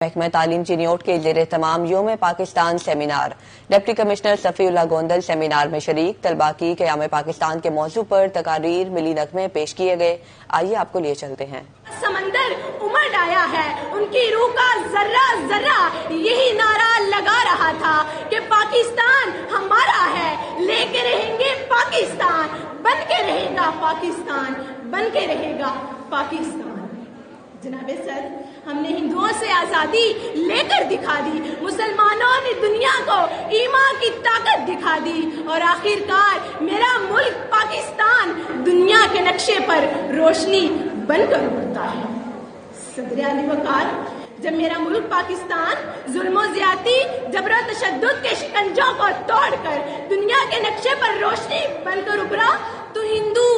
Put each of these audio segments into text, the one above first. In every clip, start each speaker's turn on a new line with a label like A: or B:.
A: محکمہ تعلیم چینیوٹ کے زیر اہتمام یوم Pakistan seminar, deputy commissioner Safiullah Gondal seminar میں شریک، طلباء کی قیام پاکستان کے موضوع پر تقاریر ملی نغمے پیش کیے گئے۔ آئیے آپ کو لیے چلتے ہیں۔
B: سمندر امڑ آیا ہے، ان کی روح کا ذرہ ذرہ یہی نعرہ لگا رہا تھا کہ پاکستان ہمارا ہے، لے کے رہیں گے پاکستان، بن کے رہے گا پاکستان، بن کے رہے گا پاکستان۔ جناب صدر، ہم نے ہندوؤں سے آزادی لے کر دکھا دی، مسلمانوں نے دنیا کو ایمان کی طاقت دکھا دی، اور آخرکار میرا ملک پاکستان دنیا کے نقشے پر روشنی بن کر ابھرتا ہے۔ صدر اعلی وقار، جب میرا ملک پاکستان ظلم و زیادتی، جبر و تشدد کے شکنجوں کو توڑ کر دنیا کے نقشے پر روشنی بن کر ابھرا، تو ہندو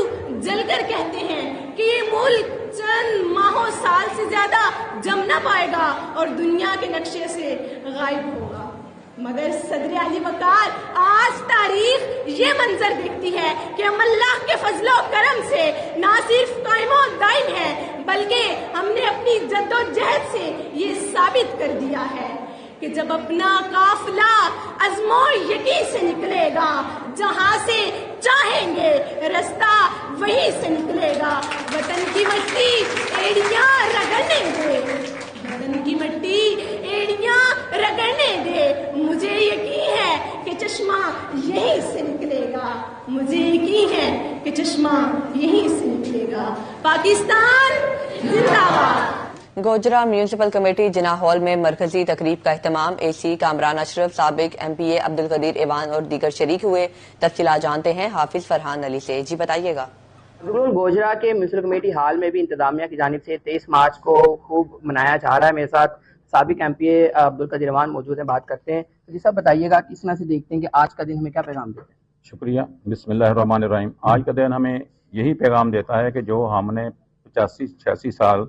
B: جل کر کہتے ہیں کہ یہ ملک چند ماہوں سال سے زیادہ جم نہ پائے گا اور دنیا کے نقشے سے غائب ہوگا۔ مگر صدر اعلی وقار، آج تاریخ یہ منظر دیکھتی ہے کہ ہم اللہ کے فضل و کرم سے نہ صرف قائم و دائم ہیں، بلکہ ہم نے اپنی جد و جہد سے یہ ثابت کر دیا ہے کہ جب اپنا قافلہ عزم و یقین سے نکلے گا، جہاں سے چاہیں گے رستہ وہیں سے نکلے گا۔ وطن کی مٹی ایڑیاں رگڑنے دے، وطن کی مٹی ایڑیاں رگڑنے دے، مجھے یقین ہے کہ چشمہ یہیں سے نکلے گا، مجھے یقین ہے کہ چشمہ یہیں سے نکلے گا۔ پاکستان زندہ باد۔
A: گوجرا میونسپل کمیٹی جناح ہال میں مرکزی تقریب کا اہتمام اے سی کامران اشرف، سابق ایم پی اے عبدالقدیر ایوان اور دیگر شریک ہوئے۔ تفصیلات جانتے ہیں حافظ فرحان علی سے۔ جی بتائیے گا۔
C: گوجرا کے میونسپل کمیٹی ہال میں بھی انتظامیہ کی جانب سے 23 مارچ کو خوب منایا جا رہا ہے۔ میرے ساتھ سابق ایم پی اے عبدالقدیر ایوان موجود ہیں، بات کرتے ہیں۔ جی صاحب بتائیے گا کس طرح سے دیکھتے ہیں کہ آج کا دن ہمیں کیا پیغام دیتے ہیں؟
D: شکریہ، بسم اللہ الرحمن الرحیم۔ آج کا دن ہمیں یہی پیغام دیتا ہے کہ جو ہم نے 85-86 سال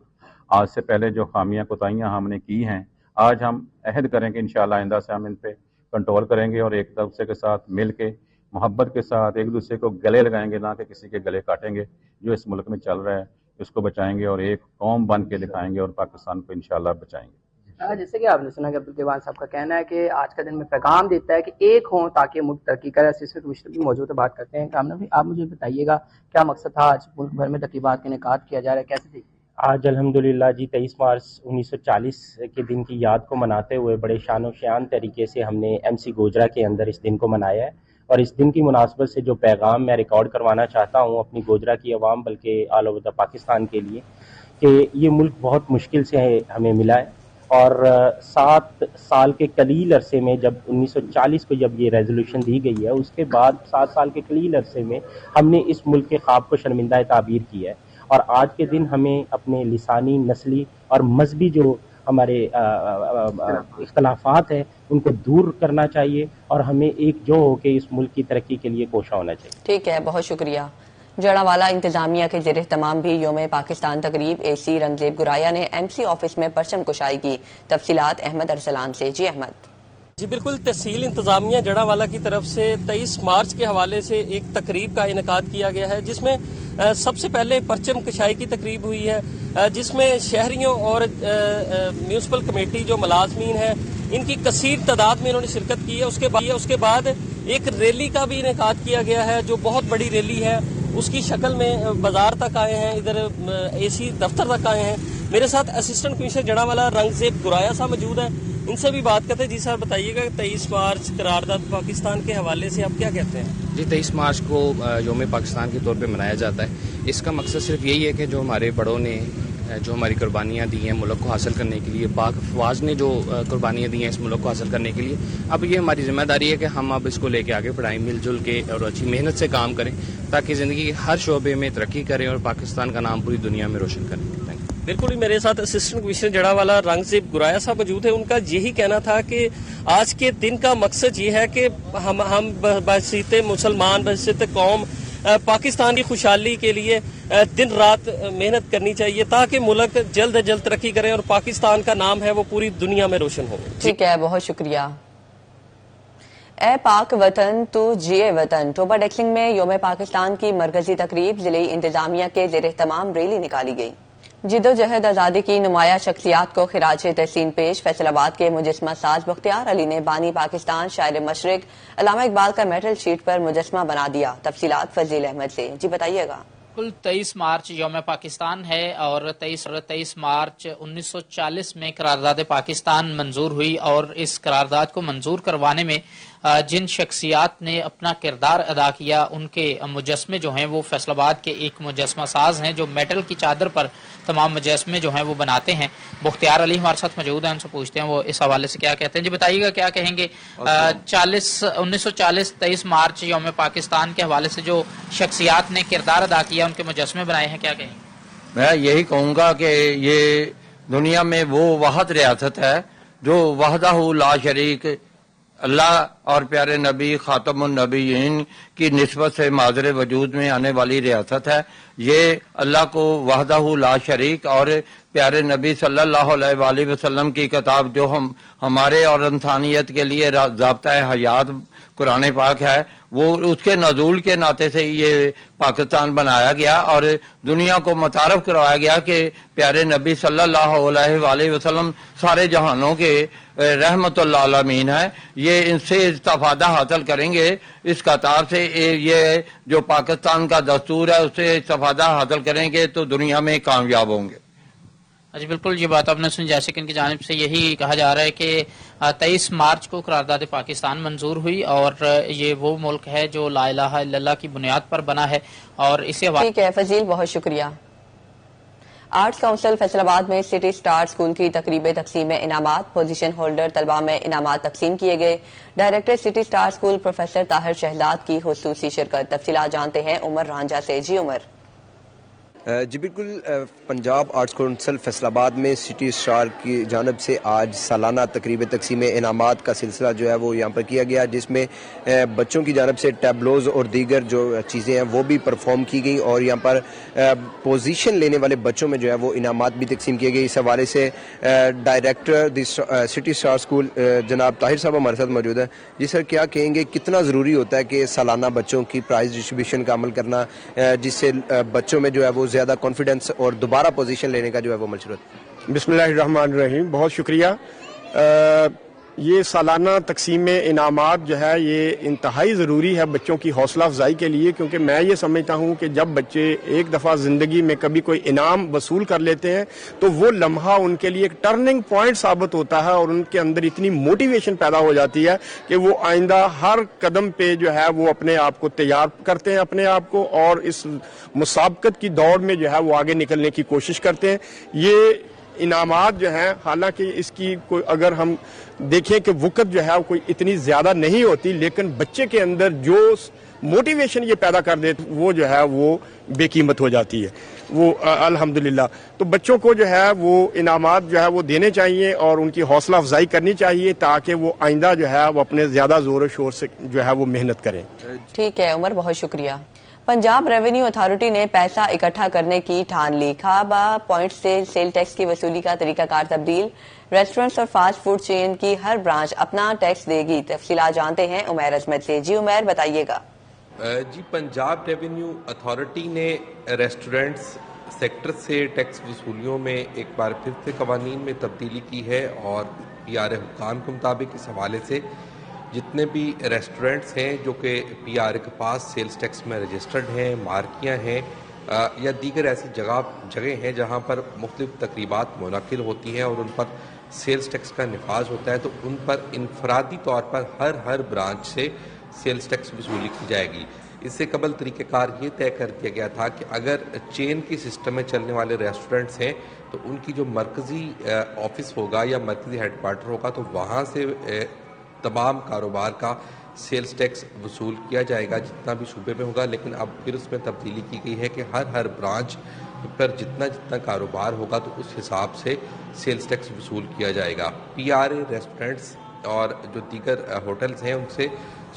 D: آج سے پہلے جو خامیاں کوتاہیاں ہم نے کی ہیں، آج ہم عہد کریں کہ انشاءاللہ آئندہ سے ہم ان پہ کنٹرول کریں گے اور ایک دوسرے کے ساتھ مل کے محبت کے ساتھ ایک دوسرے کو گلے لگائیں گے، نہ کہ کسی کے گلے کاٹیں گے۔ جو اس ملک میں چل رہا ہے اس کو بچائیں گے اور ایک قوم بن کے دکھائیں گے اور پاکستان کو انشاءاللہ بچائیں گے۔
C: جیسے کہ آپ نے سنا کہ عبدالقدیر ایوان صاحب کا کہنا ہے کہ آج کا دن میں پیغام دیتا ہے کہ ایک ہوں تاکہ ملک ترقی کرے۔ اسسٹنٹ کمشنر بھی موجود ہے، بات کرتے ہیں۔ کامران بھائی، آپ مجھے بتائیے گا کیا مقصد تھا؟ آج ملک بھر میں تقریبات کا انعقاد کیا جا رہا ہے، کیسے دیکھیں؟
E: آج الحمدللہ 23 مارچ 1940 کے دن کی یاد کو مناتے ہوئے بڑے شان و شیان طریقے سے ہم نے ایم سی گوجرا کے اندر اس دن کو منایا ہے، اور اس دن کی مناسبت سے جو پیغام میں ریکارڈ کروانا چاہتا ہوں اپنی گوجرا کی عوام بلکہ آل اوور دا پاکستان کے لیے، کہ یہ ملک بہت مشکل سے ہمیں ملا ہے، اور 7 سال کے قلیل عرصے میں جب 1940 کو جب یہ ریزولوشن دی گئی ہے، اس کے بعد 7 سال کے قلیل عرصے میں ہم نے اس ملک کے خواب کو شرمندہ تعبیر کیا ہے، اور آج کے دن ہمیں اپنے لسانی، نسلی اور مذہبی جو ہمارے اختلافات ہیں ان کو دور کرنا چاہیے، اور ہمیں ایک جو ہو کے اس ملک کی ترقی کے لیے کوشاں ہونا چاہیے۔
A: ٹھیک ہے، بہت شکریہ۔ جڑاوالا انتظامیہ کے زیر اہتمام بھی یوم پاکستان تقریب اے سی رنگزیب گرایا نے ایم سی آفس میں پرچم کشائی کی۔ تفصیلات احمد ارسلان سے۔ جی احمد۔
F: جی بالکل، تحصیل انتظامیہ جڑاوالا کی طرف سے 23 مارچ کے حوالے سے ایک تقریب کا انعقاد کیا گیا ہے، جس میں سب سے پہلے پرچم کشائی کی تقریب ہوئی ہے، جس میں شہریوں اور میونسپل کمیٹی جو ملازمین ہیں ان کی کثیر تعداد میں انہوں نے شرکت کی ہے۔ اس کے بعد ایک ریلی کا بھی انعقاد کیا گیا ہے جو بہت بڑی ریلی ہے، اس کی شکل میں بازار تک آئے ہیں، ادھر اے سی دفتر تک آئے ہیں۔ میرے ساتھ اسسٹنٹ کمشنر جڑاوالا رنگزیب گرایا صاحب موجود ہیں، ان سے بھی بات کرتے ہیں۔ جی سر بتائیے گا 23 مارچ قرارداد پاکستان کے حوالے سے آپ کیا کہتے ہیں؟
G: جی 23 مارچ کو یوم پاکستان کے طور پہ منایا جاتا ہے۔ اس کا مقصد صرف یہی ہے کہ جو ہمارے بڑوں نے جو ہماری قربانیاں دی ہیں ملک کو حاصل کرنے کے لیے، پاک افواج نے جو قربانیاں دی ہیں اس ملک کو حاصل کرنے کے لیے، اب یہ ہماری ذمہ داری ہے کہ ہم اب اس کو لے کے آگے بڑھائیں، مل جل کے اور اچھی محنت سے کام کریں تاکہ زندگی کے ہر شعبے میں ترقی کریں اور پاکستان کا نام پوری دنیا میں روشن کریں۔
F: بالکل، میرے ساتھ اسسٹنٹ کمشنر جڑاوالا رنگزیب گرایا صاحب موجود ہیں۔ ان کا یہی کہنا تھا کہ آج کے دن کا مقصد یہ ہے کہ ہم بحیثیت مسلمان، بحیثیت قوم پاکستان کی خوشحالی کے لیے دن رات محنت کرنی چاہیے تاکہ ملک جلد از جلد ترقی کرے اور پاکستان کا نام ہے وہ پوری دنیا میں روشن ہو۔
A: ٹھیک ہے، بہت شکریہ۔ اے پاک وطن تو جیے وطن، ٹوبا ڈیکسنگ میں یوم پاکستان کی مرکزی تقریب ضلعی انتظامیہ کے زیر اہتمام ریلی نکالی گئی۔ جدوجہد آزادی کی نمایاں شخصیات کو خراج تحسین پیش۔ فیصل آباد کے مجسمہ ساز بختیار علی نے بانی پاکستان شاعر مشرق علامہ اقبال کا میٹل شیٹ پر مجسمہ بنا دیا۔ تفصیلات فضیل احمد سے جی بتائیے گا۔
H: کل 23 مارچ یوم پاکستان ہے اور 23 مارچ 1940 میں قرارداد پاکستان منظور ہوئی، اور اس قرارداد کو منظور کروانے میں جن شخصیات نے اپنا کردار ادا کیا ان کے مجسمے جو ہیں وہ فیصل آباد کے ایک مجسمہ ساز ہیں جو میٹل کی چادر پر تمام مجسمے جو ہیں وہ بناتے ہیں۔ بختیار علی ہمارے ساتھ موجود ہیں، ان سے پوچھتے ہیں وہ اس حوالے سے کیا کہتے ہیں۔ جی بتائیے گا کیا کہیں گے 1940 23 مارچ یوم پاکستان کے حوالے سے جو شخصیات نے کردار ادا کیا ان کے مجسمے بنائے ہیں، کیا کہیں گے؟
I: میں یہی کہوں گا کہ یہ دنیا میں وہ واحد ریاست ہے جو وحدہ لا شریک اللہ اور پیارے نبی خاتم النبیین کی نسبت سے معذر وجود میں آنے والی ریاست ہے۔ یہ اللہ کو وحدہ لا شریک اور پیارے نبی صلی اللہ علیہ وآلہ وسلم کی کتاب جو ہمارے اور انسانیت کے لیے ضابطۂ حیات قرآن پاک ہے، وہ اس کے نزول کے ناطے سے یہ پاکستان بنایا گیا اور دنیا کو متعارف کروایا گیا کہ پیارے نبی صلی اللہ علیہ وآلہ وسلم سارے جہانوں کے رحمت اللہ عالمین ہے۔ یہ ان سے استفادہ حاصل کریں گے، اس قطار سے یہ جو پاکستان کا دستور ہے اس سے استفادہ حاصل کریں گے تو دنیا میں کامیاب ہوں گے۔
H: جی بالکل، یہ بات آپ نے سنی، جیسے کہ ان کی جانب سے یہی کہا جا رہا ہے کہ 23 مارچ کو قرارداد پاکستان منظور ہوئی اور یہ وہ ملک ہے جو لا الہ الا اللہ کی بنیاد پر بنا ہے، اور اسے
A: ٹھیک ہے فضیل، بہت شکریہ۔ آرٹس کونسل فیصل آباد میں سٹی اسٹار اسکول کی تقریب تقسیم انعامات، پوزیشن ہولڈر طلباء میں انعامات تقسیم کیے گئے۔ Director city star school professor Tahir Shahzad کی خصوصی شرکت۔ تفصیلات جانتے ہیں عمر رانجھا سے۔ جی عمر۔
J: جی بالکل، پنجاب آرٹس کونسل فیصل آباد میں سٹی اسٹار کی جانب سے آج سالانہ تقریب تقسیم انعامات کا سلسلہ جو ہے وہ یہاں پر کیا گیا، جس میں بچوں کی جانب سے ٹیبلوز اور دیگر جو چیزیں ہیں وہ بھی پرفارم کی گئیں، اور یہاں پر پوزیشن لینے والے بچوں میں جو ہے وہ انعامات بھی تقسیم کیے گئے۔ اس حوالے سے ڈائریکٹر سٹی اسٹار اسکول جناب طاہر صاحب ہمارے ساتھ موجود ہیں۔ جی سر، کیا کہیں گے کتنا ضروری ہوتا ہے کہ سالانہ بچوں کی پرائز ڈسٹریبیوشن کا عمل کرنا، جس سے بچوں میں جو ہے وہ زیادہ کانفیڈنس اور دوبارہ پوزیشن لینے کا جو ہے وہ عمل شروع ہوتا ہے؟
K: بسم اللہ الرحمن الرحیم، بہت شکریہ۔ یہ سالانہ تقسیم انعامات جو ہے یہ انتہائی ضروری ہے بچوں کی حوصلہ افزائی کے لیے، کیونکہ میں یہ سمجھتا ہوں کہ جب بچے ایک دفعہ زندگی میں کبھی کوئی انعام وصول کر لیتے ہیں تو وہ لمحہ ان کے لیے ایک ٹرننگ پوائنٹ ثابت ہوتا ہے، اور ان کے اندر اتنی موٹیویشن پیدا ہو جاتی ہے کہ وہ آئندہ ہر قدم پہ جو ہے وہ اپنے آپ کو تیار کرتے ہیں اپنے آپ کو، اور اس مسابقت کی دوڑ میں جو ہے وہ آگے نکلنے کی کوشش کرتے ہیں۔ یہ انعامات جو ہیں، حالانکہ اس کی کوئی اگر ہم دیکھیں کہ وقت جو ہے کوئی اتنی زیادہ نہیں ہوتی، لیکن بچے کے اندر جو موٹیویشن یہ پیدا کر دیتے وہ جو ہے وہ بے قیمت ہو جاتی ہے۔ وہ الحمدللہ تو بچوں کو جو ہے وہ انعامات جو ہے وہ دینے چاہیے اور ان کی حوصلہ افزائی کرنی چاہیے، تاکہ وہ آئندہ جو ہے وہ اپنے زیادہ زور و شور سے جو ہے وہ محنت کریں۔
A: ٹھیک ہے عمر، بہت شکریہ۔ پنجاب ریونیو اتھارٹی نے پیسہ اکٹھا کرنے کی ٹھان لی۔ کھابا پوائنٹ سے سیل ٹیکس کی وصولی کا طریقہ کار تبدیل، ریسٹورنٹس اور فاسٹ فوڈ چین کی ہر برانچ اپنا ٹیکس دے گی۔ تفصیلات جانتے ہیں عمیر عظمت سے۔ جی عمیر، بتائیے گا۔
L: جی، پنجاب ریونیو اتھارٹی نے ریسٹورنٹس سیکٹر سے ٹیکس وصولیوں میں ایک بار پھر سے قوانین میں تبدیلی کی ہے، اور پی آر اے حکام کے مطابق اس حوالے سے جتنے بھی ریسٹورنٹس ہیں جو کہ پی آر اے کے پاس سیلز ٹیکس میں رجسٹرڈ ہیں، مارکیاں ہیں یا دیگر ایسی جگہیں ہیں جہاں پر مختلف تقریبات منعقد ہوتی ہیں اور ان پر سیلز ٹیکس کا نفاذ ہوتا ہے، تو ان پر انفرادی طور پر ہر برانچ سے سیلز ٹیکس وصولی کی جائے گی۔ اس سے قبل طریقہ کار یہ طے کر دیا گیا تھا کہ اگر چین کی سسٹم میں چلنے والے ریسٹورنٹس ہیں تو ان کی جو مرکزی آفس ہوگا یا مرکزی ہیڈ کوارٹر ہوگا تو وہاں سے تمام کاروبار کا سیلز ٹیکس وصول کیا جائے گا جتنا بھی صوبے میں ہوگا، لیکن اب پھر اس میں تبدیلی کی گئی ہے کہ ہر برانچ پر جتنا کاروبار ہوگا تو اس حساب سے سیلز ٹیکس وصول کیا جائے گا۔ پی آر اے ریسٹورنٹس اور جو دیگر ہوٹلز ہیں ان سے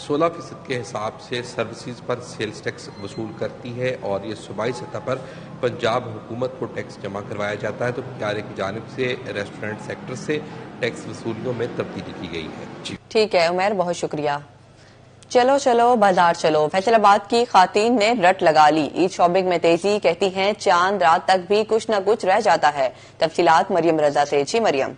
L: 16% کے حساب سے سروسز پر سیلز ٹیکس وصول کرتی ہے، اور یہ صوبائی سطح پر پنجاب حکومت کو ٹیکس جمع کروایا جاتا ہے، تو پی آر اے کی جانب سے ریسٹورنٹ سیکٹر سے ٹیکس وصولیوں میں تبدیلی کی گئی ہے۔ جی
A: ٹھیک ہے عمیر، بہت شکریہ۔ چلو چلو بازار چلو، فیصل آباد کی خواتین نے رٹ لگا لی، عید شاپنگ میں تیزی، کہتی ہیں چاند رات تک بھی کچھ نہ کچھ رہ جاتا ہے۔ تفصیلات مریم رضا سے۔ جی مریم۔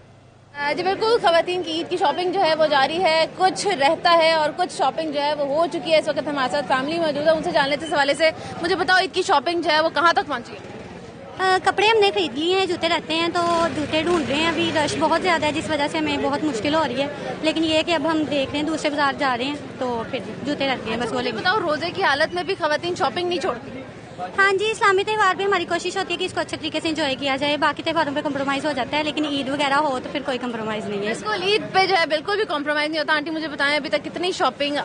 M: جی بالکل، خواتین کی عید کی شاپنگ جو ہے وہ جاری ہے، کچھ رہتا ہے اور کچھ شاپنگ جو ہے وہ ہو چکی ہے۔ اس وقت ہمارے ساتھ فیملی موجود ہے، ان سے جان لیتے اس حوالے سے۔ مجھے بتاؤ عید کی شاپنگ جو ہے وہ کہاں تک پہنچی ہے؟
N: کپڑے ہم نے خرید لیے ہیں، جوتے رہتے ہیں تو جوتے ڈھونڈ رہے ہیں، ابھی رش بہت زیادہ ہے جس وجہ سے ہمیں بہت مشکل ہو رہی ہے، لیکن یہ ہے کہ اب ہم دیکھ رہے ہیں دوسرے بازار جا رہے ہیں تو پھر جوتے رہتے ہیں بس وہ لے کے۔
M: بتاؤ روزے کی حالت میں بھی خواتین شاپنگ نہیں چھوڑتی؟
N: ہاں جی، اسلامی تہوار پہ ہماری کوشش ہوتی ہے کہ اس کو اچھے طریقے سے انجوائے کیا جائے، باقی تہواروں پہ کمپرومائز ہو جاتا ہے، لیکن عید وغیرہ ہو تو پھر کوئی کمپرومائز نہیں ہے۔
M: بالکل، عید پہ جو ہے بالکل بھی کمپرومائز نہیں ہوتا۔ آنٹی مجھے بتائیں ابھی تک کتنی شاپنگ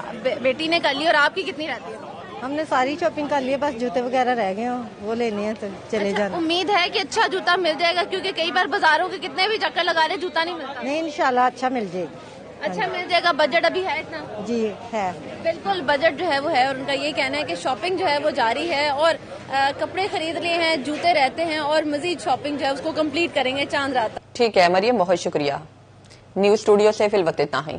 M: بیٹی نے کر لی اور آپ کی کتنی رہتی ہے؟
O: ہم نے ساری شاپنگ کر لی ہے، بس جوتے وغیرہ رہ گئے ہیں وہ لینے ہیں تو چلے جانا۔
M: امید ہے کہ اچھا جوتا مل جائے گا، کیونکہ کئی بار بازاروں کے کتنے بھی چکر لگا رہے جوتا نہیں ملتا۔
O: نہیں، انشاءاللہ اچھا مل جائے گا۔
M: اچھا مل جائے گا، بجٹ ابھی ہے اتنا؟
O: جی ہے،
M: بالکل بجٹ جو ہے وہ ہے، اور ان کا یہ کہنا ہے کہ شاپنگ جو ہے وہ جاری ہے اور کپڑے خرید لیے ہیں، جوتے رہتے ہیں اور مزید شاپنگ جو ہے اس کو کمپلیٹ کریں گے چاند رات۔
A: ٹھیک ہے مریم، بہت شکریہ۔ نیوز اسٹوڈیو سے فی الوقت اتنا ہی۔